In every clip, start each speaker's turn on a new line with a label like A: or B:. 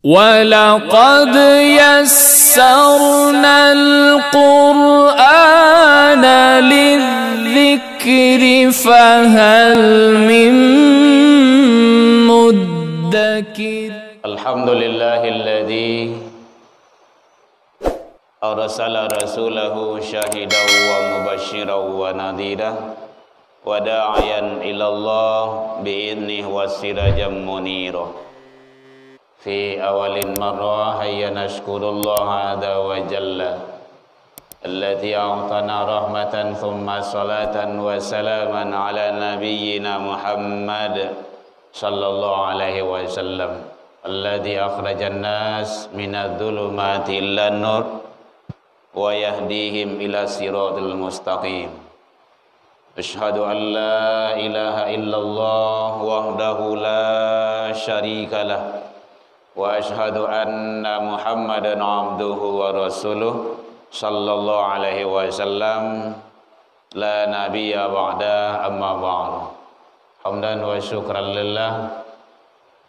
A: وَلَقَدْ يَسَّرْنَا الْقُرْآنَ لِلذِّكْرِ فَهَلْ مِن مُّدَّكِرٍ.
B: الحمد لله الذي أرسل رسوله شاهدا ومبشرا ونذيرا وداعيا إلى الله بإذنه وسراجا منيرا. في أول مرة هيا نشكر الله عز وجل الذي أعطانا رحمة ثم صلاة وسلاما على نبينا محمد صلى الله عليه وسلم الذي أخرج الناس من الظلمات إلى النور ويهديهم إلى الصراط المستقيم. أشهد أن لا إله إلا الله وحده لا شريك له وأشهد أن محمدا عبده ورسوله صلى الله عليه وسلم لا نبي بعده أما بعد. Hamdan wa syukran lillah.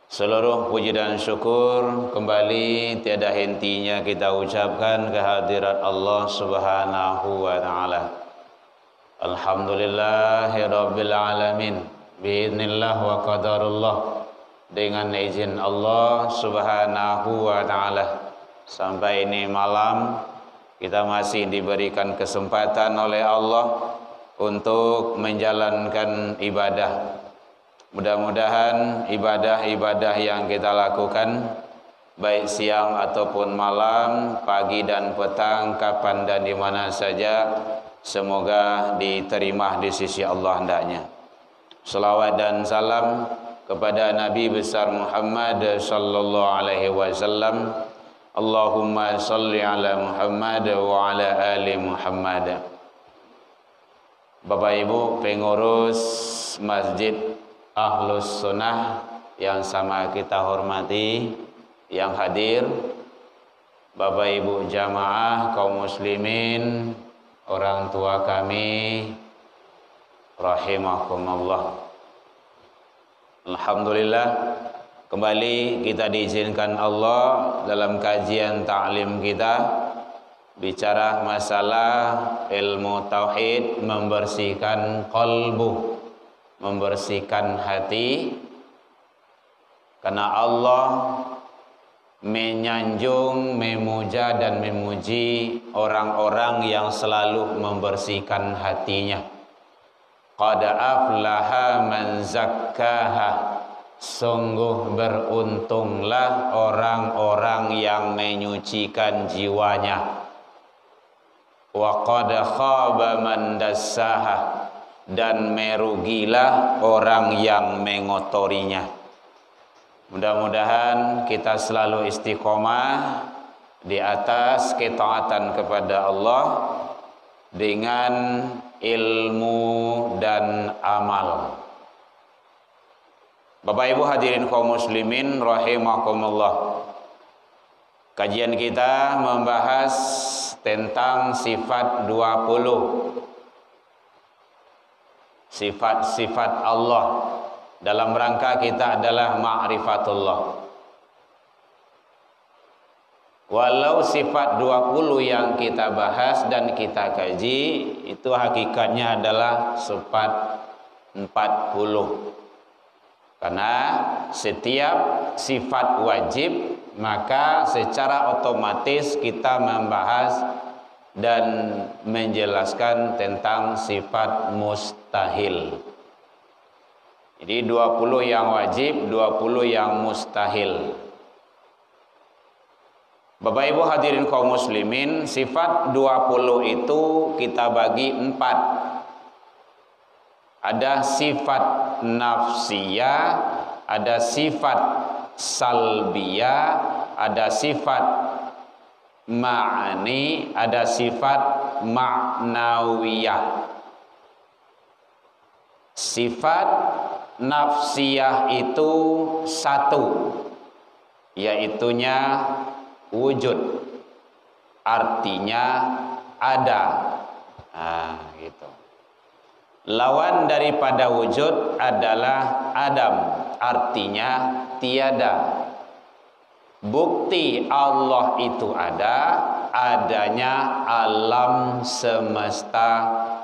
B: Seluruh puji dan syukur kembali tiada hentinya kita ucapkan kehadirat Allah Subhanahu wa taala. Alhamdulillahirabbil alamin. Biidznillah wa qadarullah. Dengan izin Allah Subhanahu wa taala, sampai ini malam kita masih diberikan kesempatan oleh Allah untuk menjalankan ibadah. Mudah-mudahan ibadah-ibadah yang kita lakukan baik siang ataupun malam, pagi dan petang, kapan dan di mana saja, semoga diterima di sisi Allah hendaknya. Salawat dan salam kepada Nabi besar Muhammad sallallahu alaihi wasallam. Allahumma salli ala Muhammad wa ala ali Muhammad. Bapak Ibu pengurus Masjid Ahlus Sunnah yang sama kita hormati, yang hadir, Bapak Ibu jamaah kaum muslimin, orang tua kami rahimakumullah. Alhamdulillah, kembali kita diizinkan Allah dalam kajian ta'lim kita bicara masalah ilmu tauhid, membersihkan qalbu, membersihkan hati, karena Allah menyanjung, memuja dan memuji orang-orang yang selalu membersihkan hatinya. Qad aflaha man zakkaha, sungguh beruntunglah orang-orang yang menyucikan jiwanya. Wa qad khaba man dassaha, dan merugilah orang yang mengotorinya. Mudah-mudahan kita selalu istiqomah di atas ketaatan kepada Allah dengan ilmu dan amal. Bapak Ibu hadirin kaum muslimin rahimakumullah. Kajian kita membahas tentang sifat 20. Sifat-sifat Allah. Dalam rangka kita adalah ma'rifatullah. Walau sifat 20 yang kita bahas dan kita kaji itu hakikatnya adalah sifat 40. Karena setiap sifat wajib, maka secara otomatis kita membahas dan menjelaskan tentang sifat mustahil. Jadi 20 yang wajib, 20 yang mustahil. Bapak Ibu hadirin kaum muslimin, sifat 20 itu kita bagi 4. Ada sifat nafsiyah, ada sifat salbiyah, ada sifat ma'ani, ada sifat ma'nawiyah. Sifat nafsiyah itu 1, yaitunya wujud, artinya ada. Nah, gitu. Lawan daripada wujud adalah adam, artinya tiada. bukti Allah itu adanya alam semesta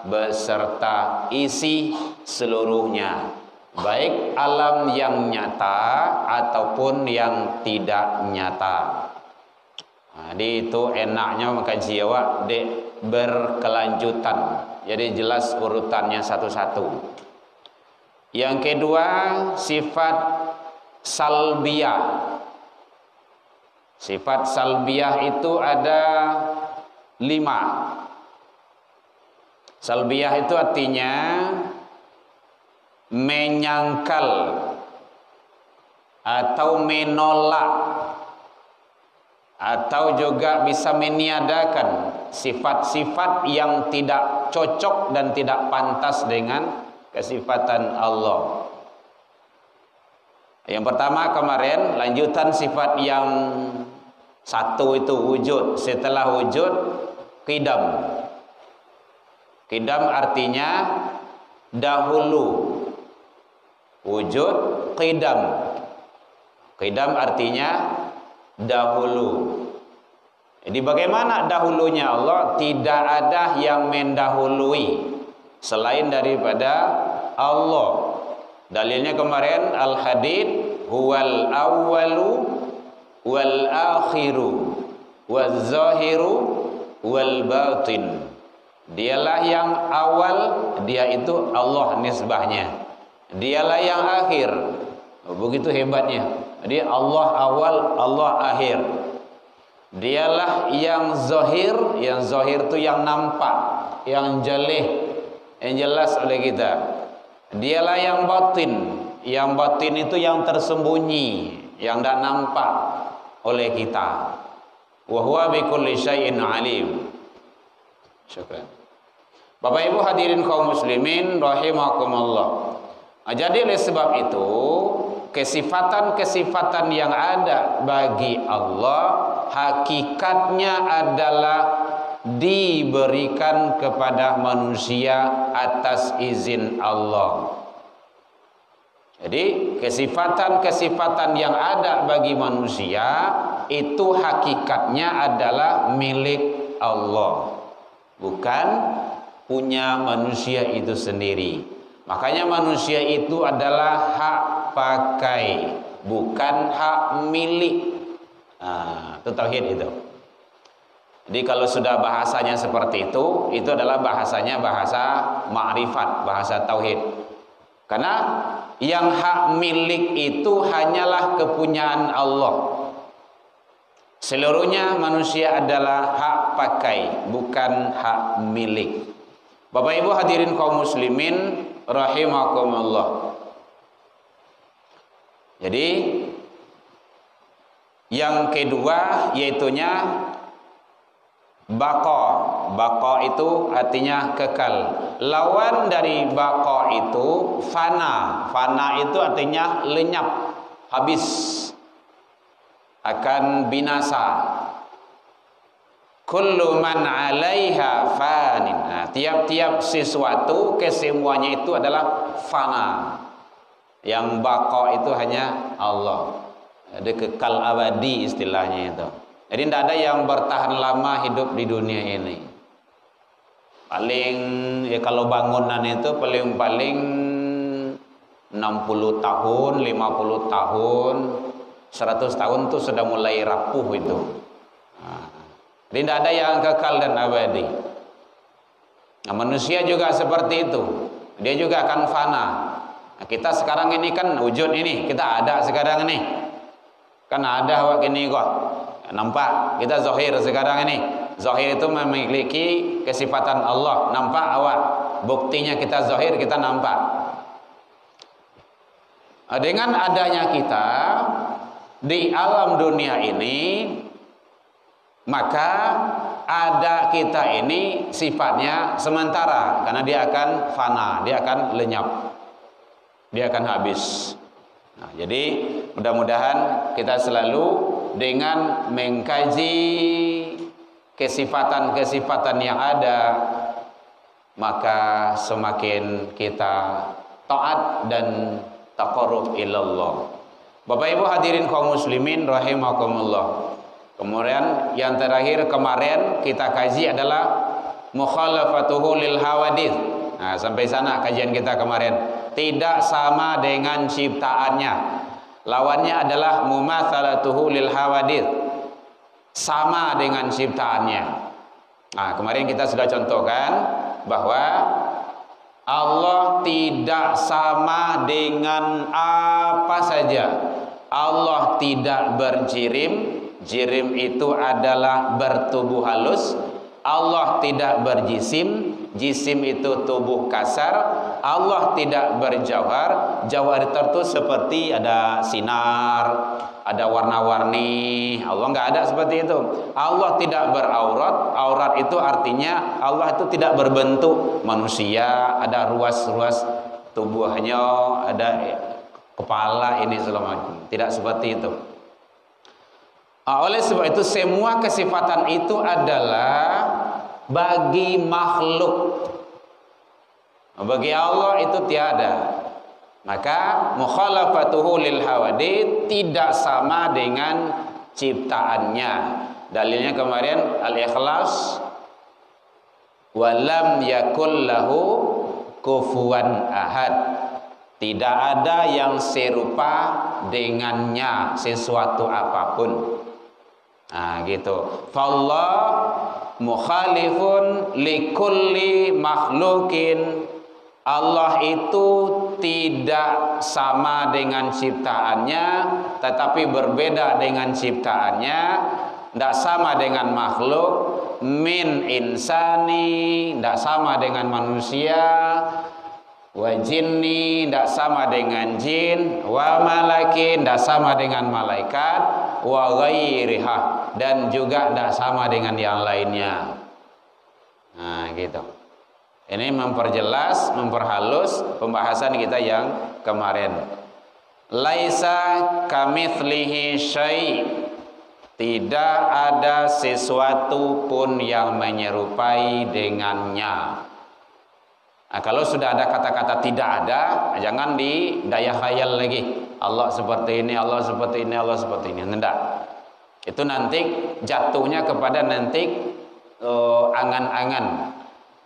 B: beserta isi seluruhnya, baik alam yang nyata ataupun yang tidak nyata. Jadi itu enaknya mengkaji awak berkelanjutan, jadi jelas urutannya satu-satu. Yang kedua, sifat salbiyah. Sifat salbiyah itu ada 5. Salbiyah itu artinya menyangkal atau menolak, atau juga bisa meniadakan sifat-sifat yang tidak cocok dan tidak pantas dengan kesifatan Allah. Yang pertama kemarin, lanjutan sifat yang satu itu wujud. Setelah wujud, qidam. Qidam artinya dahulu. Wujud, qidam. Qidam artinya dahulu. Jadi bagaimana dahulunya Allah? Tidak ada yang mendahului selain daripada Allah. Dalilnya kemarin al-hadid huwal awwalu wal akhiru wal zahiru wal batin. Dialah yang awal, dia itu Allah nisbahnya. Dialah yang akhir. Begitu hebatnya. Jadi Allah awal, Allah akhir. Dialah yang zahir itu yang nampak, yang jalih, yang jelas oleh kita. Dialah yang batin itu yang tersembunyi, yang tidak nampak oleh kita. Wa huwa bikulli syai'in alim. Syukran. Bapak Ibu hadirin kaum muslimin rahimakumullah. Jadi oleh sebab itu, kesifatan-kesifatan yang ada bagi Allah hakikatnya adalah diberikan kepada manusia atas izin Allah. Jadi kesifatan-kesifatan yang ada bagi manusia itu hakikatnya adalah milik Allah, bukan punya manusia itu sendiri. Makanya manusia itu adalah hak pakai, bukan hak milik. Itu tauhid itu. Jadi kalau sudah bahasanya seperti itu adalah bahasanya bahasa ma'rifat, bahasa tauhid. Karena yang hak milik itu hanyalah kepunyaan Allah. Seluruhnya manusia adalah hak pakai, bukan hak milik. Bapak Ibu hadirin kaum muslimin rahimakumullah. Jadi yang kedua yaitunya baqa. Baqa itu artinya kekal. Lawan dari baqa itu fana. Fana itu artinya lenyap, habis, akan binasa. Kullu man 'alaiha fanin. Tiap-tiap sesuatu kesemuanya itu adalah fana. Yang baqa itu hanya Allah. Ada kekal abadi istilahnya itu. Jadi tidak ada yang bertahan lama hidup di dunia ini. Paling kalau bangunan itu paling 60 tahun, 50 tahun, 100 tahun itu sudah mulai rapuh itu. Jadi tidak ada yang kekal dan abadi. Nah, manusia juga seperti itu. Dia juga akan fana. Nah, kita sekarang ini kan wujud ini, kita ada sekarang ini. Kan ada awak ini kok. Nampak kita zahir sekarang ini. Zahir itu memiliki kesifatan Allah. Nampak awak. Buktinya kita zahir, kita nampak. Dengan adanya kita di alam dunia ini, maka ada kita ini sifatnya sementara, karena dia akan fana, dia akan lenyap, dia akan habis. Nah, jadi mudah-mudahan kita selalu dengan mengkaji kesifatan-kesifatan yang ada, maka semakin kita taat dan taqarrub ilallah. Bapak Ibu hadirin kaum muslimin rahimakumullah. Kemudian yang terakhir kemarin kita kaji adalah mukhalafatuhu lil hawadith. Nah, sampai sana kajian kita kemarin. Tidak sama dengan ciptaannya. Lawannya adalah mumatsalatuhu lil hawadith. Sama dengan ciptaannya. Nah, kemarin kita sudah contohkan bahwa Allah tidak sama dengan apa saja. Allah tidak berjirim. Jirim itu adalah bertubuh halus. Allah tidak berjisim. Jisim itu tubuh kasar. Allah tidak berjauhar. Jauhar itu seperti ada sinar, ada warna-warni. Allah nggak ada seperti itu. Allah tidak beraurat. Aurat itu artinya Allah itu tidak berbentuk manusia. Ada ruas-ruas tubuhnya, ada kepala ini segala macam. Tidak seperti itu. Oleh sebab itu semua kesifatan itu adalah bagi makhluk. Bagi Allah itu tiada. Maka mukhalafatuhu lil hawadith tidak sama dengan ciptaannya. Dalilnya kemarin Al-Ikhlas, walam yakul lahu kufuwan ahad. Tidak ada yang serupa dengannya sesuatu apapun. Nah gitu. Fallah mukhalifun likulli makhlukin. Allah itu tidak sama dengan ciptaannya, tetapi berbeda dengan ciptaannya. Tidak sama dengan makhluk. Min insani, tidak sama dengan manusia. Wa jinni, tidak sama dengan jin. Wa malakin, tidak sama dengan malaikat. Wa ghairiha, dan juga tidak sama dengan yang lainnya. Nah gitu. Ini memperjelas, memperhalus pembahasan kita yang kemarin. Laisa kamitslihi syai'. Tidak ada sesuatu pun yang menyerupai dengannya. Nah, kalau sudah ada kata-kata tidak ada, jangan didaya khayal lagi. Allah seperti ini, Allah seperti ini, Allah seperti ini. Tidak. Itu nanti jatuhnya kepada nanti angan-angan,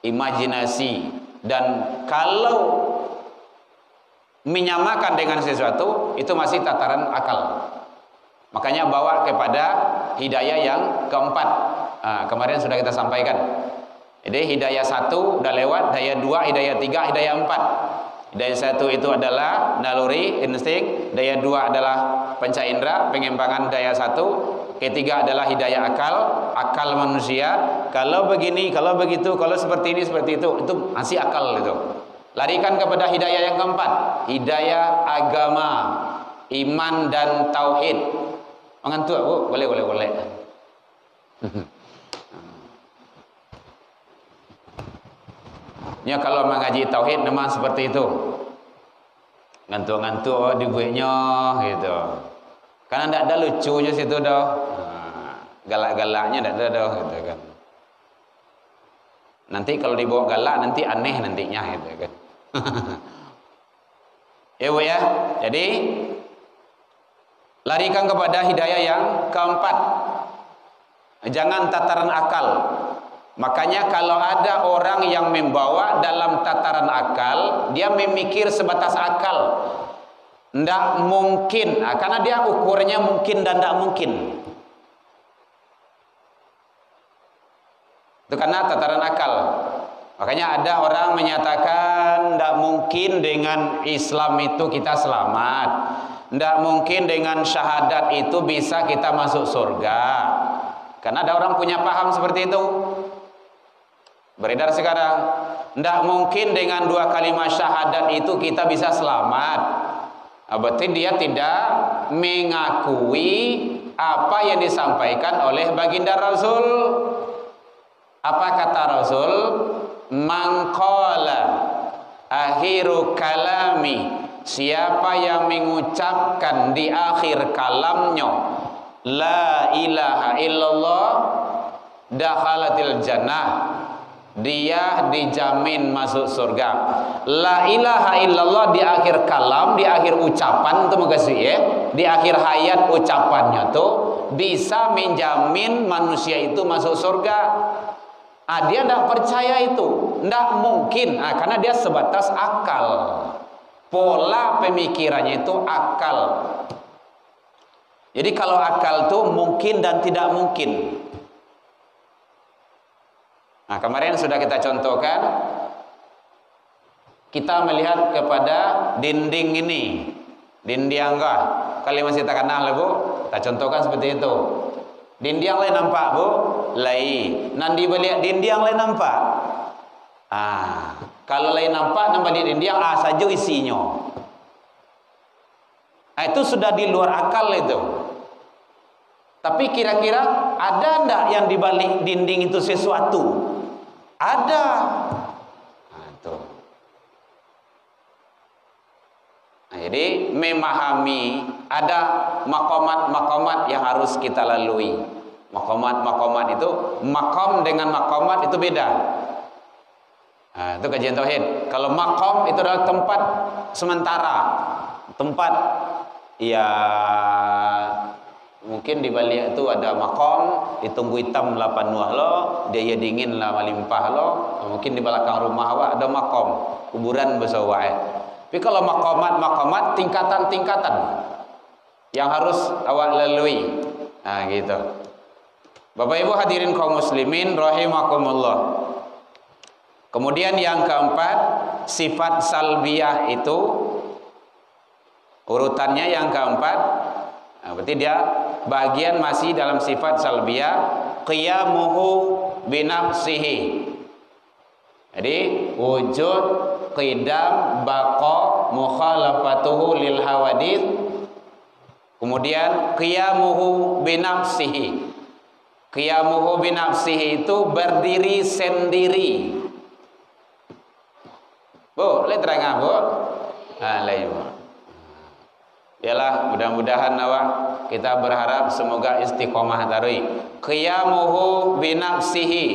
B: imajinasi. Dan kalau menyamakan dengan sesuatu, itu masih tataran akal. Makanya bawa kepada hidayah yang keempat. Nah, kemarin sudah kita sampaikan. Jadi hidayah 1 udah lewat, hidayah 2, hidayah 3, hidayah 4. Hidayah 1 itu adalah naluri, insting. Hidayah 2 adalah panca indera, pengembangan hidayah 1. Ketiga adalah hidayah akal, akal manusia. Kalau begini, kalau begitu, kalau seperti ini, seperti itu masih akal itu. Larikan kepada hidayah yang keempat, hidayah agama, iman dan tauhid. Mengantuk aku, boleh. Ya kalau mengaji tauhid memang seperti itu. Ngantuk-ngantuk dibuatnya gitu. Karena tidak ada lucunya situ dah. Galak-galaknya tidak ada dah gitu kan. Nanti kalau dibawa galak nanti aneh nantinya gitu kan. Ya Bu ya. Jadi larikan kepada hidayah yang keempat. Jangan tataran akal. Makanya kalau ada orang yang membawa dalam tataran akal, dia memikir sebatas akal. Tidak mungkin, karena dia ukurnya mungkin dan tidak mungkin. Itu karena tataran akal. Makanya ada orang menyatakan tidak mungkin dengan Islam itu kita selamat. Tidak mungkin dengan syahadat itu bisa kita masuk surga. Karena ada orang punya paham seperti itu. Beredar sekarang, tidak mungkin dengan 2 kalimat syahadat itu kita bisa selamat. Berarti dia tidak mengakui apa yang disampaikan oleh baginda Rasul. Apa kata Rasul? Man qala akhiru kalami, siapa yang mengucapkan di akhir kalamnya la ilaha illallah dakhalatil jannah, dia dijamin masuk surga. La ilaha illallah di akhir kalam, di akhir ucapan itu makasih ya. di akhir hayat ucapannya tuh bisa menjamin manusia itu masuk surga. Dia tidak percaya itu, tidak mungkin, karena dia sebatas akal. Pola pemikirannya itu akal. Jadi kalau akal tuh mungkin dan tidak mungkin. Kemarin sudah kita contohkan, kita melihat kepada dinding ini, dinding enggak, kali masih tak kenal Bu, kita contohkan seperti itu. Dinding yang lain nampak Bu, lain. Nanti balik dinding yang lain nampak. Kalau lain nampak di dinding saja isinya. Itu sudah di luar akal itu. Tapi kira-kira ada enggak yang di balik dinding itu sesuatu? Ada. Jadi memahami ada makomat yang harus kita lalui. Makomat itu, makom dengan makomat itu beda. Itu kajian tauhid. Kalau makom itu adalah tempat sementara, tempat ya mungkin di balik itu ada makom, ditunggu hitam lapan nuah lo, dia dingin lah melimpah lo. Mungkin di belakang rumah awak ada makom, kuburan besawak. Tapi kalau makomat tingkatan-tingkatan yang harus awak lalui. Gitu. Bapak Ibu hadirin kaum muslimin rahimakumullah. Kemudian yang keempat, sifat salbiyah itu urutannya yang keempat. Berarti dia bagian masih dalam sifat salbiyah, qiyamuhu binafsihi. Jadi wujud, qidam, baqa, mukhalafatuhu lil hawadith. Kemudian qiyamuhu binafsihi. Qiyamuhu binafsihi itu berdiri sendiri. Bu, boleh terangkan Bu? Lain Bu. Yalah, mudah-mudahan awak kita berharap semoga istiqomah tarui. Qiyamuhu binafsihi,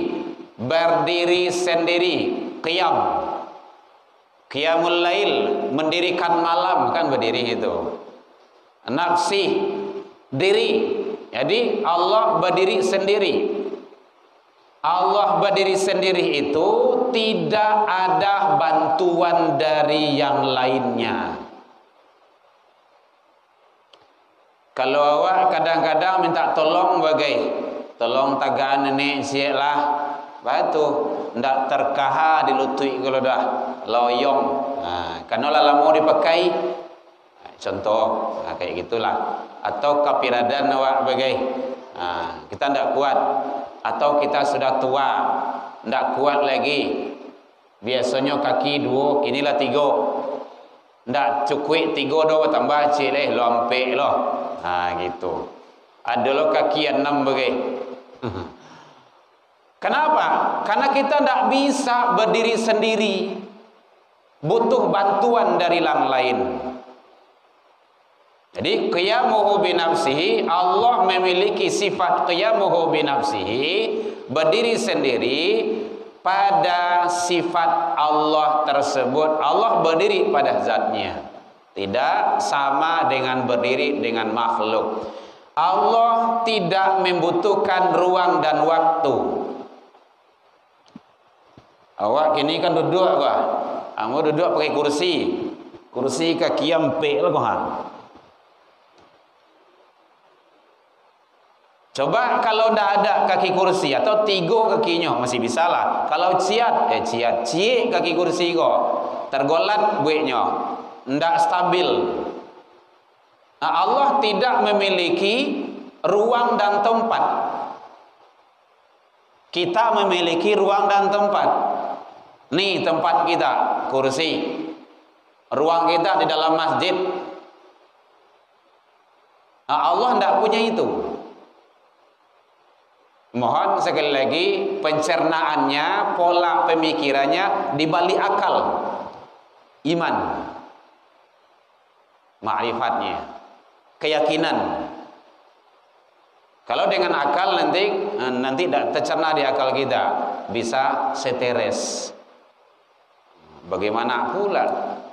B: berdiri sendiri. Qiyamul lail, mendirikan malam, kan berdiri itu. Nafsi, diri. Jadi Allah berdiri sendiri. Allah berdiri sendiri itu tidak ada bantuan dari yang lainnya. Kalau awak kadang-kadang minta tolong tolong tagaan nenek siap lah, batu ndak terkaha dilutui kalau dah loyong. Karena lama dipakai, contoh kayak gitulah. Atau kapiradan awak kita ndak kuat, atau kita sudah tua ndak kuat lagi. Biasanya kaki 2, inilah 3. Ndak cukup 3 do tambah cileh lompek loh. Gitu. Ada lo kaki 6 Kenapa? Karena kita ndak bisa berdiri sendiri. Butuh bantuan dari yang lain. Jadi qiyamuhu binafsihi, Allah memiliki sifat qiyamuhu binafsihi, berdiri sendiri pada sifat Allah tersebut. Allah berdiri pada zatnya, tidak sama dengan berdiri dengan makhluk. Allah tidak membutuhkan ruang dan waktu. Awak kini kan duduk apa? Kamu duduk pakai kursi kaki empek lah kau. Coba kalau ndak ada kaki kursi atau 3 kakinya masih bisa lah. Kalau ciat kaki kursi kok tergolat buihnya, ndak stabil. Allah tidak memiliki ruang dan tempat. Kita memiliki ruang dan tempat. Nih tempat kita, kursi. Ruang kita di dalam masjid. Allah ndak punya itu. Mohon sekali lagi pencernaannya, pola pemikirannya dibalik akal, iman, ma'rifatnya, keyakinan. Kalau dengan akal nanti tidak tercerna di akal kita, bisa seteres. Bagaimana pula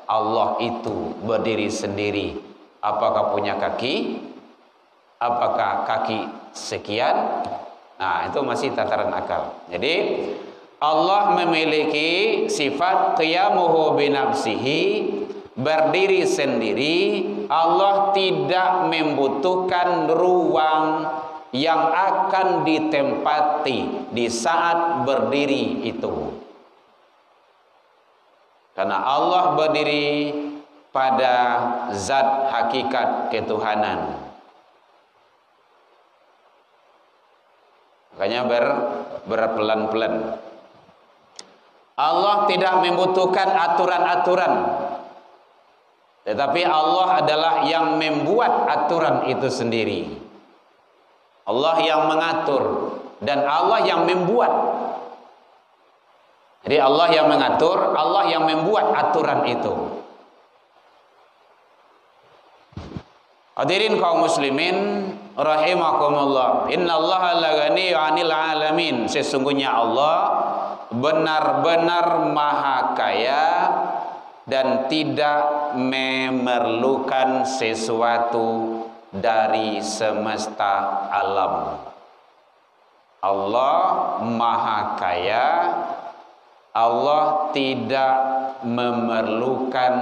B: Allah itu berdiri sendiri, Apakah punya kaki? Apakah kaki sekian? Nah, itu masih tataran akal. Jadi Allah memiliki sifat qiyamuhu binafsihi, berdiri sendiri. Allah tidak membutuhkan ruang yang akan ditempati di saat berdiri itu. Karena Allah berdiri pada zat hakikat ketuhanan. Makanya berpelan-pelan. Allah tidak membutuhkan aturan-aturan, tetapi Allah adalah yang membuat aturan itu sendiri. Allah yang mengatur dan Allah yang membuat. Jadi Allah yang mengatur, Allah yang membuat aturan itu. Hadirin kaum muslimin rahimakumullah. Innallaha laghaniyyun 'anil 'alamin. Sesungguhnya Allah benar-benar maha kaya dan tidak memerlukan sesuatu dari semesta alam. Allah maha kaya, Allah tidak memerlukan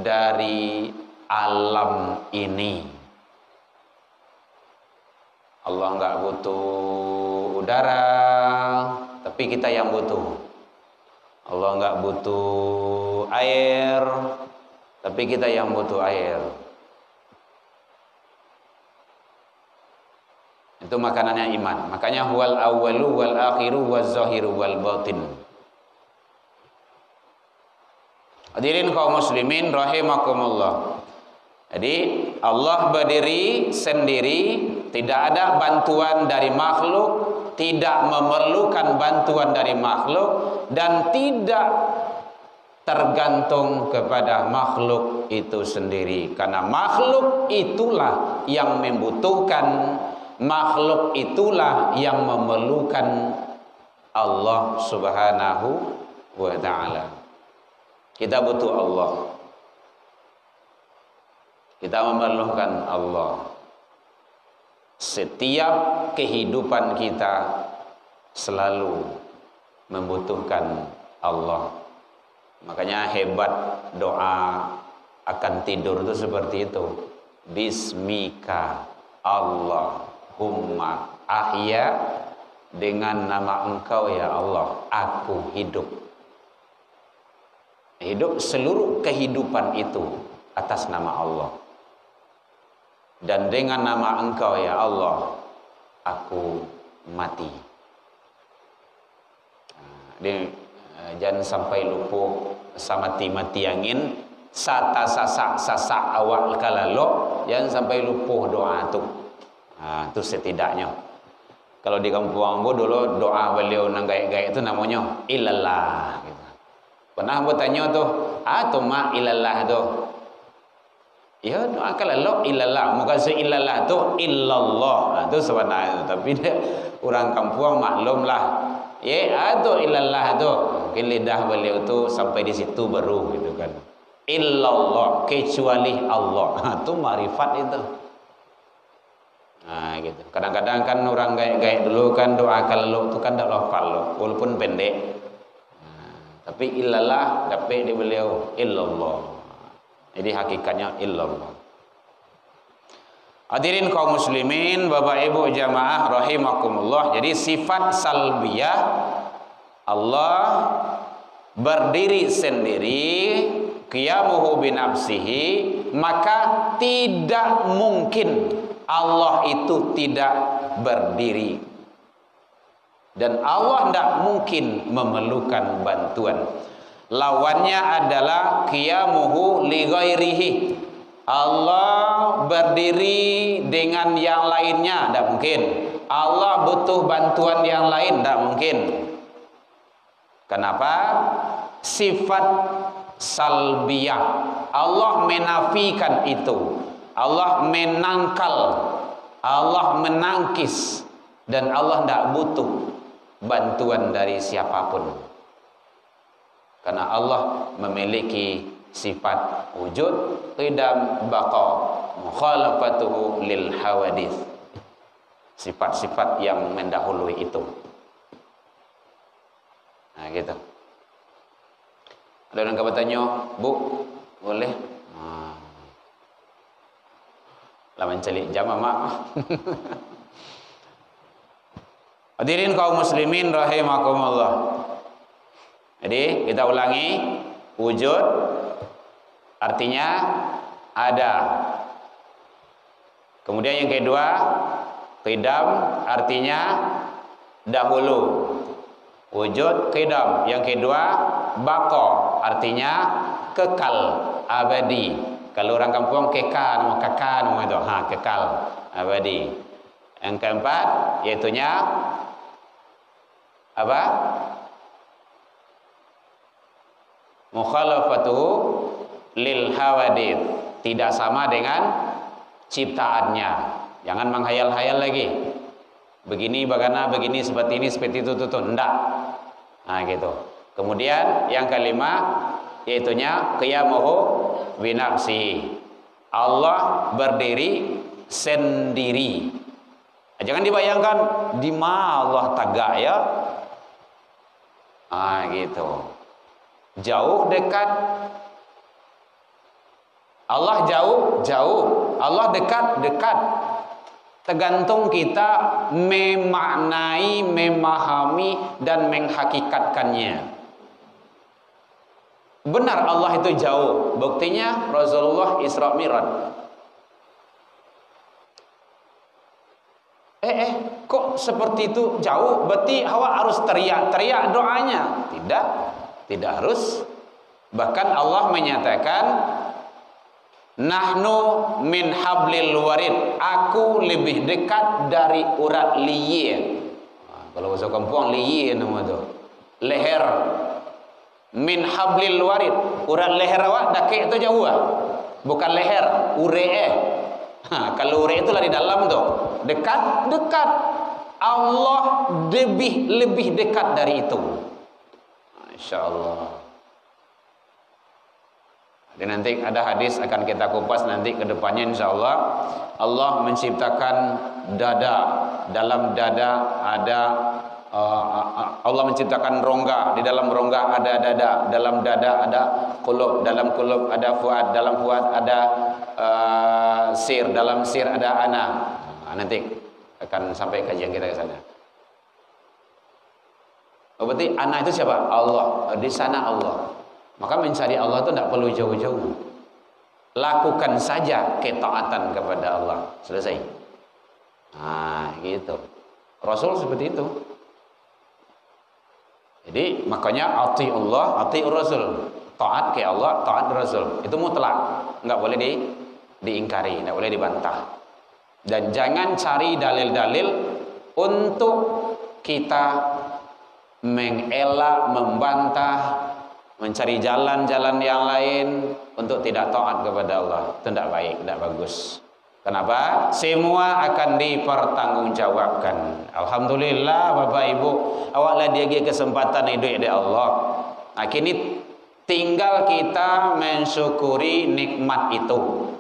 B: dari alam ini. Allah nggak butuh udara, tapi kita yang butuh. Allah nggak butuh air, tapi kita yang butuh air. Itu makanannya iman. Makanya huwal awwalu wal akhiru waz zahiru wal batin. Hadirin kaum muslimin rahimakumullah. Jadi Allah berdiri sendiri, tidak ada bantuan dari makhluk, tidak memerlukan bantuan dari makhluk, dan tidak tergantung kepada makhluk itu sendiri. Karena makhluk itulah yang membutuhkan, makhluk itulah yang memerlukan Allah Subhanahu wa ta'ala. Kita butuh Allah, kita memerlukan Allah. Setiap kehidupan kita selalu membutuhkan Allah. Makanya hebat doa akan tidur itu seperti itu. Bismika Allahumma ahya, dengan nama Engkau ya Allah aku hidup. Hidup, seluruh kehidupan itu atas nama Allah. Dan dengan nama Engkau ya Allah aku mati. Jangan sampai lupa sama mati angin, sata sasak awal kalalo, jangan sampai lupa doa itu. Itu setidaknya. Kalau di kampung Ambo dulu doa beliau nang gaek-gaek itu namanya ilallah gitu. Pernah aku tanya tuh, ma ilallah tuh. Ya doa kalau ilallah, muka se ilallah tuh illallah. Itu sebenarnya, tapi dia orang kampung maklum lah. Ya itu ilallah tuh. Mungkin lidah beliau tuh sampai di situ baru gitu kan. Illallah, kecuali Allah. Itu marifat itu. Nah gitu. Kadang-kadang kan orang gaek-gaek dulu kan doa kalau itu kan tak lafal, walaupun pendek. Tapi illallah dapat di beliau illallah. Jadi hakikatnya illallah. Hadirin kaum muslimin, Bapak Ibu jamaah rahimakumullah. Jadi sifat salbiyah, Allah berdiri sendiri, qiyamuhu binafsihi, maka tidak mungkin Allah itu tidak berdiri. Dan Allah tidak mungkin memerlukan bantuan. Lawannya adalah qiyamuhu li ghairihi. Allah berdiri dengan yang lainnya, tidak mungkin. Allah butuh bantuan yang lain, tidak mungkin. Kenapa? Sifat salbiyah, Allah menafikan itu. Allah menangkal, Allah menangkis, dan Allah tidak butuh bantuan dari siapapun. Karena Allah memiliki sifat wujud, qidam, baqa, mukhalafatuhu lil hawadits. Sifat-sifat yang mendahului itu. Nah, gitu. Ada orang bertanya, Bu, boleh? Lah menceli jam mak. Hadirin kaum muslimin rahimakumullah. Jadi kita ulangi, wujud artinya ada. Kemudian yang kedua, qidam artinya dahulu. Wujud qidam. Yang kedua, baqa artinya kekal, abadi. Kalau orang kampung kekal, nama kekal nama itu. Kekal, abadi. Yang keempat yaitunya apa? Mukhalafatuhu lil hawadits, tidak sama dengan ciptaannya. Jangan menghayal-hayal lagi. Begini bagaimana, begini seperti ini, seperti itu, enggak. Nah, gitu. Kemudian yang kelima yaitunya qiyamuhu binafsi. Allah berdiri sendiri. Jangan dibayangkan di mana Allah tagak ya. Gitu. Jauh, dekat. Allah jauh, jauh. Allah dekat, dekat. Tergantung kita memaknai, memahami dan menghakikatkannya. Benar Allah itu jauh. Buktinya Rasulullah Isra Mi'raj. Kok seperti itu jauh? Berarti awak harus teriak-teriak doanya. Tidak, tidak harus. Bahkan Allah menyatakan, nahnu min hablil warid. Aku lebih dekat dari urat liye. Kalau bahasa kampung liye nama tu. Leher. Min hablil warid. Urat leher awak dakik itu jauh ah. Bukan leher, ure. Kalau ure itulah di dalam tu. Dekat, dekat. Allah lebih dekat dari itu. Insyaallah. Dan nanti ada hadis akan kita kupas nanti ke depannya insyaallah. Allah menciptakan dada. Dalam dada ada Allah menciptakan rongga. Di dalam rongga ada dada. Dalam dada ada qulub. Dalam qulub ada fuad. Dalam fuad ada sir. Dalam sir ada ana. Nanti akan sampai kajian kita ke sana. Berarti ana itu siapa? Allah. Di sana Allah. Maka mencari Allah itu tidak perlu jauh-jauh. Lakukan saja ketaatan kepada Allah. Selesai. Gitu. Rasul seperti itu. Jadi makanya ati Allah, ati Rasul. Taat ke Allah, taat Rasul. Itu mutlak. Enggak boleh diingkari, enggak boleh dibantah. Dan jangan cari dalil-dalil untuk kita mengelak, membantah, mencari jalan-jalan yang lain untuk tidak taat kepada Allah. Itu tidak baik, tidak bagus. Kenapa? Semua akan dipertanggungjawabkan. Alhamdulillah Bapak Ibu, awaklah dia kesempatan hidup dari Allah. Nah, kini tinggal kita mensyukuri nikmat itu.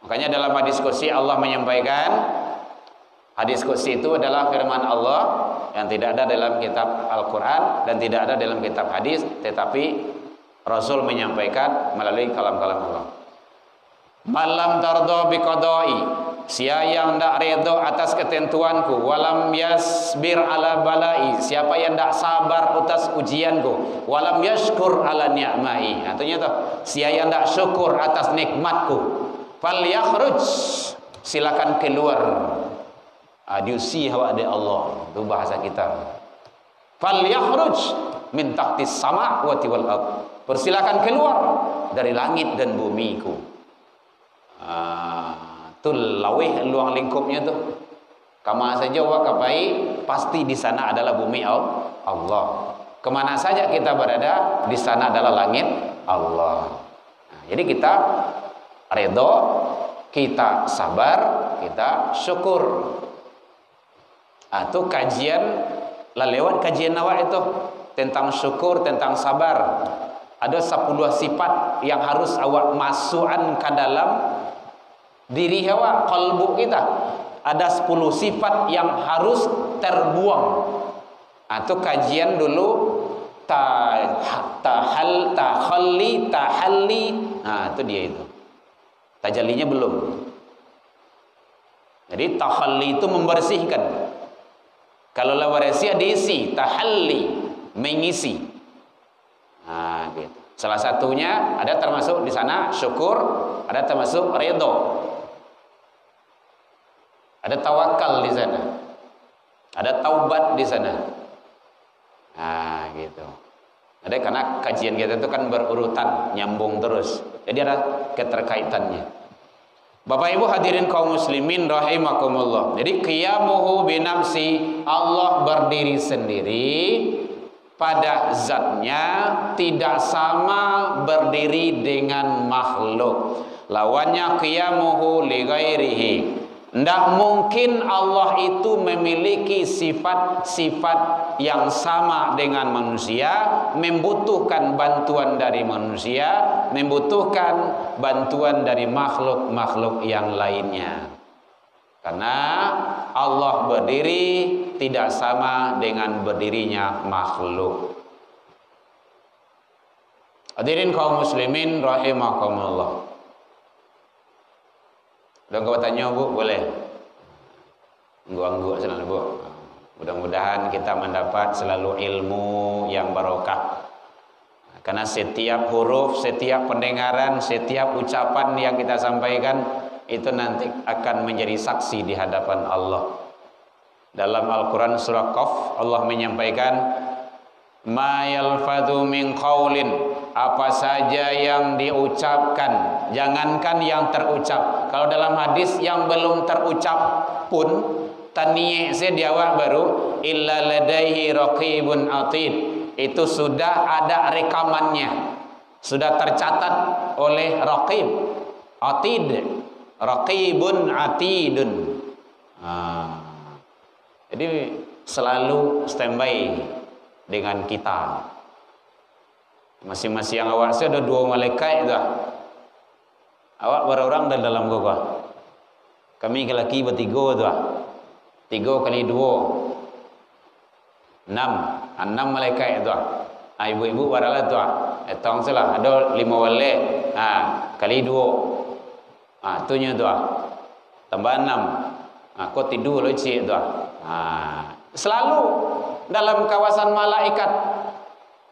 B: Makanya dalam hadis qudsi Allah menyampaikan, hadis qudsi itu adalah firman Allah yang tidak ada dalam kitab Al-Quran dan tidak ada dalam kitab hadis, tetapi Rasul menyampaikan melalui kalam-kalam Allah. Malam tardo biqadai, siapa yang tak redha atas ketentuanku, walam yasbir ala balai, siapa yang tak sabar atas ujianku, walam yashkur ala ni'mai, artinya tu, siapa yang tak syukur atas nikmatku, fal yakhruj, silakan keluar. Diusi hawa de Allah, itu bahasa kita. Fal yakhruj min tahtis sama' wa wal ard, persilakan keluar dari langit dan bumiku. Tul lawih luang lingkupnya tu. Kemana saja awak kapai, pasti di sana adalah bumi Allah. Kemana saja kita berada, di sana adalah langit Allah. Jadi kita redha, kita sabar, kita syukur. Itu kajian lah, lewat kajian awak itu tentang syukur, tentang sabar. Ada 10 sifat yang harus awak masukkan ke dalam diri awak, kalbu kita. Ada 10 sifat yang harus terbuang. Itu kajian dulu tahalli. Nah, itu dia itu. Tajallinya belum. Jadi tahalli itu membersihkan. Kalau lawaresi diisi, tahalli mengisi. Nah, gitu. Salah satunya ada termasuk di sana syukur, ada termasuk ridho. Ada tawakal di sana. Ada taubat di sana. Nah, gitu. Ada karena kajian kita itu kan berurutan, nyambung terus. Jadi ada keterkaitannya. Bapak Ibu hadirin kaum muslimin rahimakumullah. Jadi qiyamuhu binafsi, Allah berdiri sendiri pada zatnya, tidak sama berdiri dengan makhluk. Lawannya qiyamuhu li ghairihi. Tidak mungkin Allah itu memiliki sifat-sifat yang sama dengan manusia, membutuhkan bantuan dari manusia, membutuhkan bantuan dari makhluk-makhluk yang lainnya. Karena Allah berdiri tidak sama dengan berdirinya makhluk. Hadirin kaum muslimin rahimakumullah. Udah kau tanya Bu, boleh? Angguk-angguk selalu Bu. Mudah-mudahan kita mendapat selalu ilmu yang barokah. Karena setiap huruf, setiap pendengaran, setiap ucapan yang kita sampaikan itu nanti akan menjadi saksi di hadapan Allah. Dalam Al-Quran surah Qaf, Allah menyampaikan, ma yalfadhu min qaulin, apa saja yang diucapkan, jangankan yang terucap. Kalau dalam hadis yang belum terucap pun taniye saya diawak baru illa ladaihi raqibun atid, itu sudah ada rekamannya, sudah tercatat oleh raqib atid, raqibun atidun. Jadi selalu standby dengan kita. Masing-masing awak saya ada 2 malaikat dah. Awak berorang dalam gua. Kami lelaki bertiga tu. 3 kali 2 6 malaikat tu. Ibu-ibu baralah tu. Etong salah ada 5 wale. Kali 2. Tu nya tu. Tambah 6. Kau tidur lo cik tu. Selalu dalam kawasan malaikat.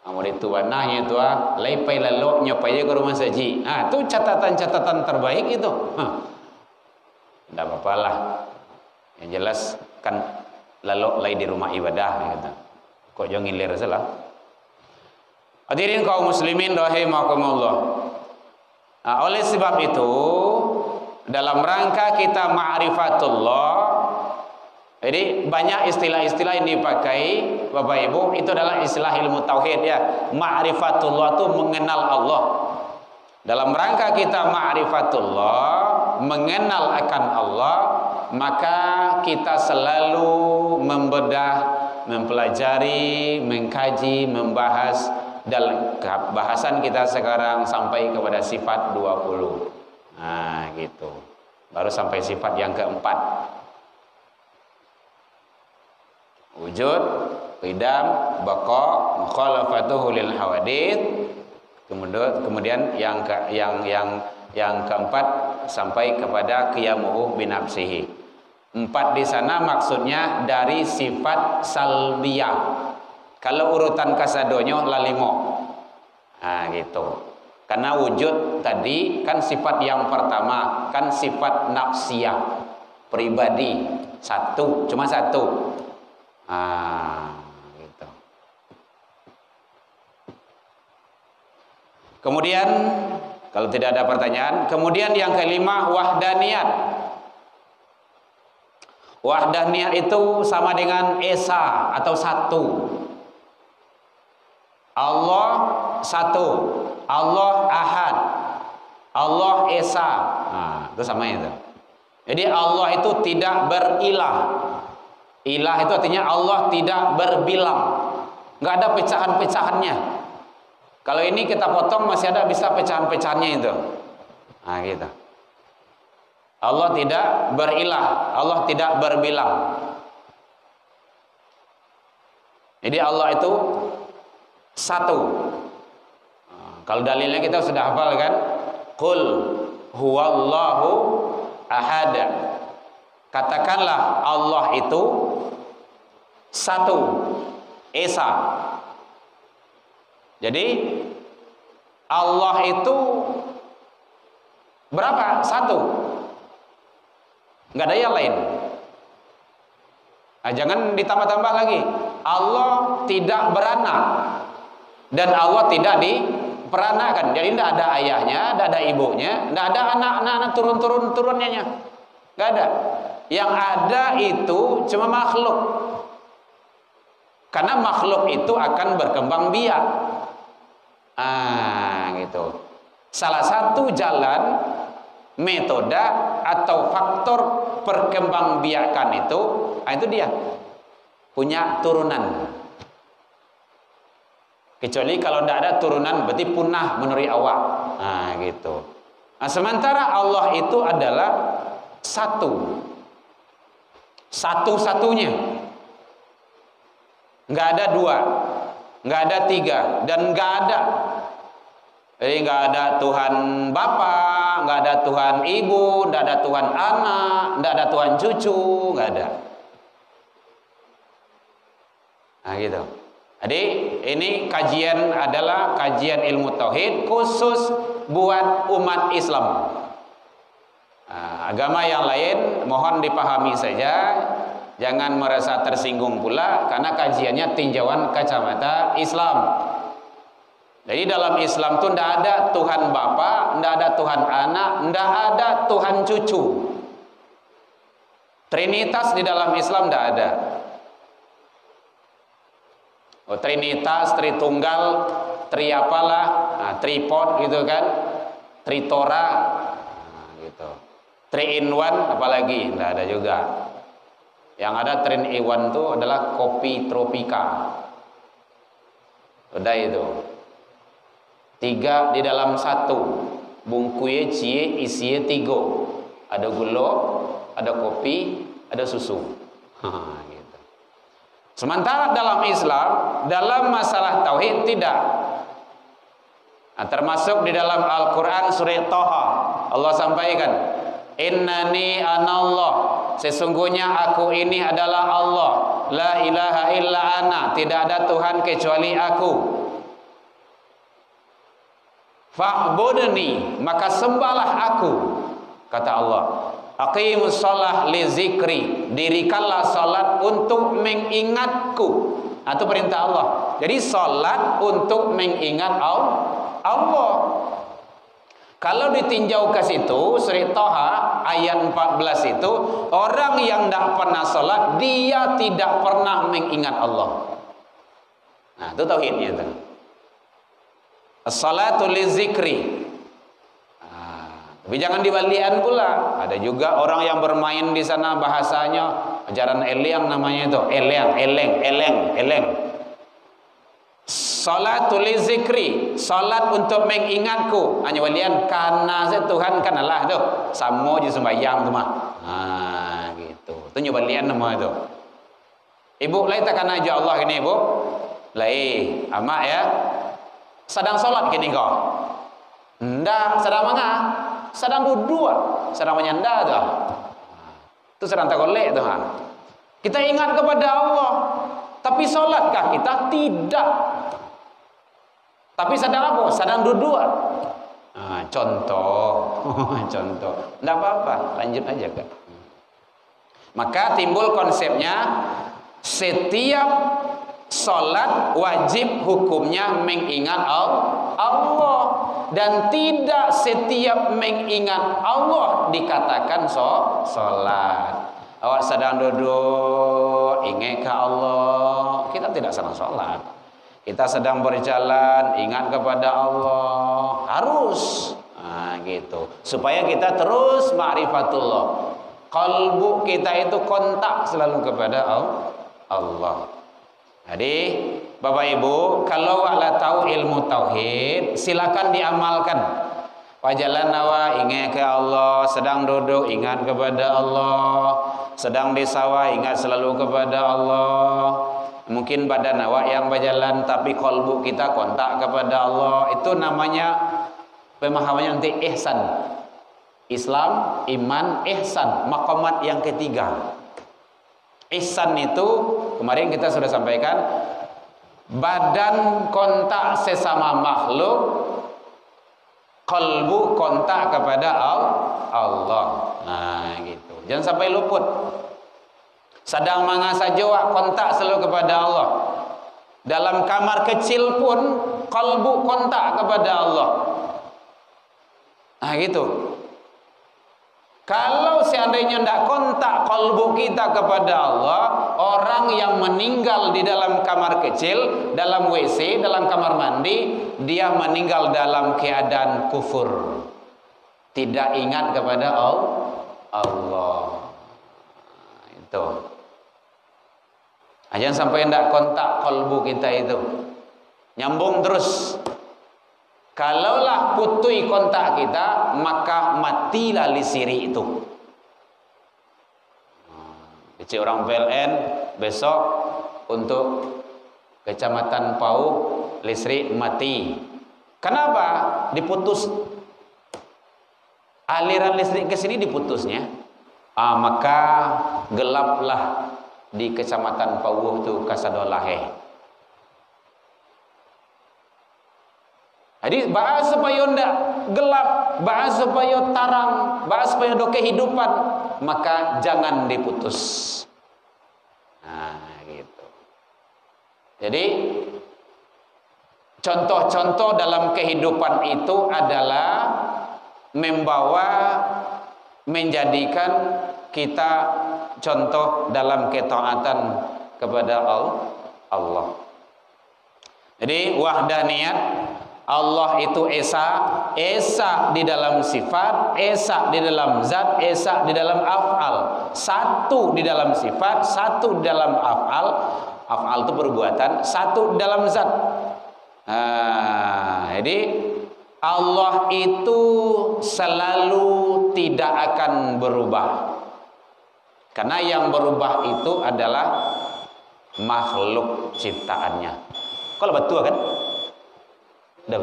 B: Amun itu warnanya tu lepai lalu nyopai ke rumah saji. Tu catatan-catatan terbaik itu. Tidak apa-apa lah. Yang jelas kan lalu lay di rumah ibadah gitu. Kok jangan ngiler salah. Hadirin kaum muslimin rahimakumullah. Oleh sebab itu dalam rangka kita ma'rifatullah, jadi banyak istilah-istilah yang dipakai Bapak Ibu, itu adalah istilah ilmu tauhid ya. Ma'rifatullah itu mengenal Allah. Dalam rangka kita ma'rifatullah, mengenal akan Allah, maka kita selalu membedah, mempelajari, mengkaji, membahas. Dalam bahasan kita sekarang sampai kepada sifat 20. Gitu. Baru sampai sifat yang keempat. Wujud, qidam, baqa, mukhalafatuhu lil hawadith. Kemudian yang keempat sampai kepada qiyamuhu binafsihi. 4 di sana maksudnya dari sifat salbiyah. Kalau urutan kasadonyo la 5. Gitu. Karena wujud tadi kan sifat yang pertama, kan sifat nafsiyah, pribadi, cuma satu. Gitu. Kemudian kalau tidak ada pertanyaan, kemudian yang kelima wahdaniyat. Wahdaniyat itu sama dengan esa atau satu. Allah satu, Allah ahad, Allah esa. Itu sama itu. Jadi Allah itu tidak berilah. Ilah itu artinya Allah tidak berbilang, nggak ada pecahan-pecahannya. Kalau ini kita potong masih ada bisa pecahan-pecahannya itu. Nah, gitu. Allah tidak berilah, Allah tidak berbilang. Jadi Allah itu satu. Kalau dalilnya kita sudah hafal kan? Qul huwallahu ahad. Katakanlah Allah itu satu, esa. Jadi Allah itu berapa? Satu. Nggak ada yang lain. Nah, jangan ditambah-tambah lagi. Allah tidak beranak dan Allah tidak diperanakan. Jadi tidak ada ayahnya, tidak ada ibunya, tidak ada anak-anak turun-turunnya. Nggak ada. Yang ada itu cuma makhluk. Karena makhluk itu akan berkembang biak. Gitu. Salah satu jalan, metode atau faktor perkembangbiakan itu dia punya turunan. Kecuali kalau tidak ada turunan berarti punah menurut awak. Gitu. Nah, sementara Allah itu adalah satu. Satu-satunya. Nggak ada dua, nggak ada tiga, dan nggak ada. Jadi nggak ada Tuhan Bapa, nggak ada Tuhan Ibu, nggak ada Tuhan anak, nggak ada Tuhan cucu, nggak ada. Nah gitu. Jadi ini kajian adalah kajian ilmu tauhid khusus buat umat Islam. Agama yang lain mohon dipahami saja, jangan merasa tersinggung pula karena kajiannya tinjauan kacamata Islam. Jadi dalam Islam itu tidak ada Tuhan Bapa, tidak ada Tuhan Anak, tidak ada Tuhan Cucu. Trinitas di dalam Islam tidak ada. Trinitas, Tritunggal, Triapalah, Tripod gitu kan, Tritora, gitu. 3 in 1 apalagi tidak ada juga. Yang ada 3 in 1 itu adalah kopi tropika. Udah itu. 3 di dalam 1. Bungkuye cie isiye 3. Ada gula, ada kopi, ada susu. Gitu. Sementara dalam Islam, dalam masalah tauhid tidak. Termasuk di dalam Al-Quran surah Thaha, Allah sampaikan, Innani anallah, sesungguhnya aku ini adalah Allah, la ilaha illa ana, tidak ada Tuhan kecuali aku. Fa'budni, maka sembahlah aku, kata Allah. Aqimus shalah li zikri, dirikanlah salat untuk mengingatku. Itu perintah Allah. Jadi salat untuk mengingat Allah. Kalau ditinjau ke situ, surah Thaha ayat 14 itu, orang yang tidak pernah salat, dia tidak pernah mengingat Allah. Nah, itu tauhidnya itu. As-salatu li zikri. Tapi jangan dibalikan pula. Ada juga orang yang bermain di sana bahasanya ajaran eleng namanya itu, eleng. Salatul zikri, salat untuk mengingatku. Hanya walian karena Tuhan kan Allah tu. Sama je sembahyang tu mah. Gitu. Tu nyobalian nama itu. Ibu lain takkan aja Allah ini, Ibu. Lain, amak ya. Sedang salat kini kau. Ndak sedang mangga. Sedang duduk, sedang menyanda tu. Tu sedang tak golek tu. Kita ingat kepada Allah. Tapi salatkah kita? Tidak. Tapi sedang apa? Sedang duduk. Contoh. Tidak apa-apa, lanjut aja kan. Maka timbul konsepnya setiap salat wajib hukumnya mengingat Allah, dan tidak setiap mengingat Allah dikatakan salat. Awak sedang duduk ingat ke Allah, kita tidak sedang salat. Kita sedang berjalan ingat kepada Allah, harus gitu supaya kita terus ma'rifatullah. Qalbu kita itu kontak selalu kepada Allah. Jadi Bapak Ibu, kalau wa'ala tahu ilmu tauhid, silakan diamalkan. Wajalan nawa ingat ke Allah, sedang duduk ingat kepada Allah, sedang di sawah ingat selalu kepada Allah. Mungkin badan awak yang berjalan tapi kolbu kita kontak kepada Allah. Itu namanya pemahamannya nanti ihsan. Islam, iman, ihsan, maqamat yang ketiga. Ihsan itu kemarin kita sudah sampaikan, badan kontak sesama makhluk, kalbu kontak kepada Allah. Nah, gitu. Jangan sampai luput. Sedang mangasa jawab kontak selalu kepada Allah. Dalam kamar kecil pun kalbu kontak kepada Allah. Nah, gitu. Kalau seandainya tidak kontak kalbu kita kepada Allah, orang yang meninggal di dalam kamar kecil, dalam WC, dalam kamar mandi, dia meninggal dalam keadaan kufur, tidak ingat kepada Allah. Itu. Jangan sampai tidak kontak kalbu kita itu. Nyambung terus. Kalaulah putui kontak kita, maka matilah listrik itu. Kecil orang PLN besok untuk Kecamatan Pau listrik mati. Kenapa? Diputus. Aliran listrik ke sini diputusnya. Maka gelaplah di Kecamatan Pau itu Kasadolahe. Jadi bahas supaya ndak gelap, bahas supaya tarang, bahas supaya do kehidupan, maka jangan diputus. Nah, gitu. Jadi contoh-contoh dalam kehidupan itu adalah menjadikan kita contoh dalam ketaatan kepada Allah. Jadi wahdaniyat, Allah itu esa di dalam sifat, esa di dalam zat, esa di dalam af'al. Satu di dalam sifat, satu di dalam af'al. Af'al itu perbuatan, satu di dalam zat. Jadi Allah itu selalu tidak akan berubah. Karena yang berubah itu adalah makhluk ciptaannya. Kalau betul kan? Udah,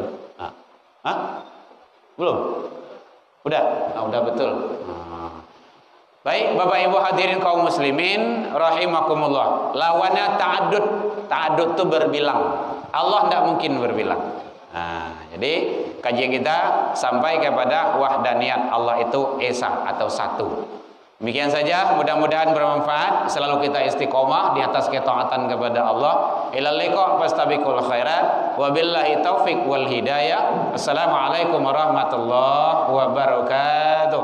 B: belum? Udah, udah betul. Baik, Bapak Ibu hadirin kaum muslimin rahimakumullah. Lawannya ta'addud. Ta'addud itu berbilang. Allah tidak mungkin berbilang. Jadi kajian kita sampai kepada wahdaniyat, Allah itu esa atau satu. Demikian saja, mudah-mudahan bermanfaat. Selalu kita istiqomah di atas ketaatan kepada Allah. Ilal liqa fastabiqul khairat. Wabillahi taufik wal hidayah. Assalamualaikum warahmatullahi wabarakatuh.